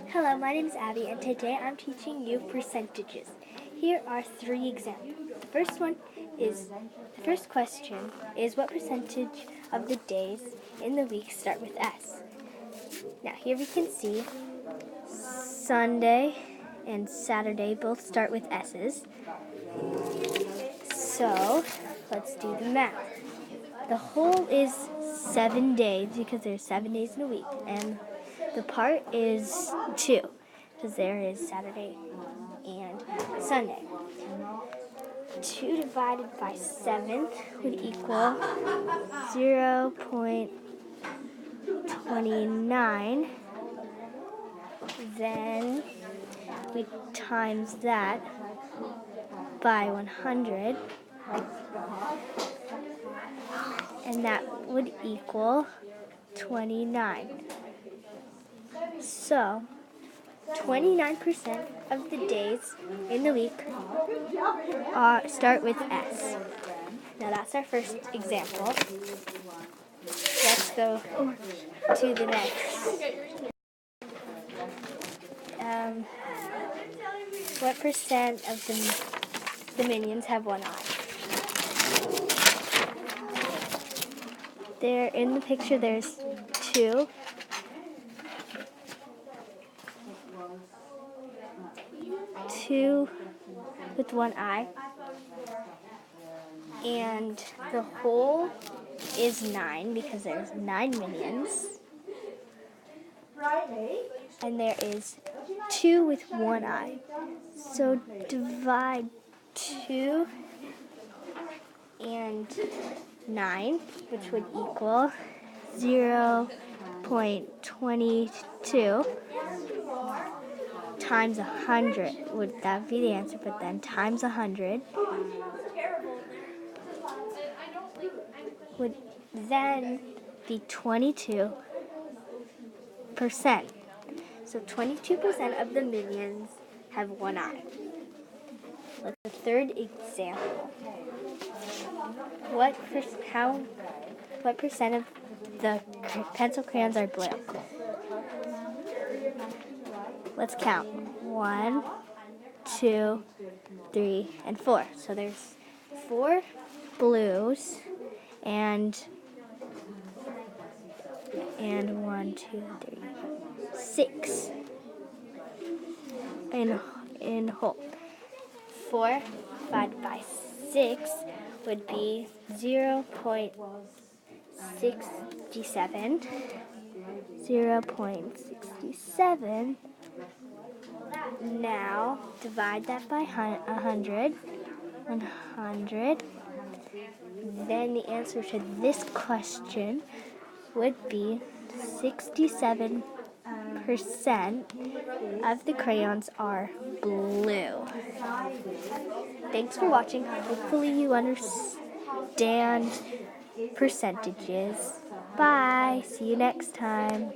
Hello, my name is Abby, and today I'm teaching you percentages. Here are 3 examples. The first question is what percentage of the days in the week start with S? Now here we can see Sunday and Saturday both start with S's. So let's do the math. The whole is 7 days because there's 7 days in a week, and the part is 2 because there is Saturday and Sunday. 2 divided by 7 would equal 0.29. Then we times that by 100, and that would equal 29. So 29% of the days in the week start with S. Now that's our first example. Let's go to the next. What percent of the minions have one eye? There in the picture there's 2. Two with one eye, and the whole is 9 because there's 9 minions, and there is 2 with one eye. So divide 2 and 9, which would equal 0.22. Times 100 would that be the answer, but then times 100 would then be 22%. So 22% of the minions have one eye. Let's the third example. What percent of the pencil crayons are blue? Let's count. 1, 2, 3, and 4. So there's 4 blues and 1, 2, 3, 6 in whole. 4 divided by 6 would be 0.67. 0.67. Now divide that by 100. 100. Then the answer to this question would be 67% of the crayons are blue. Thanks for watching. Hopefully you understand percentages. Bye. See you next time.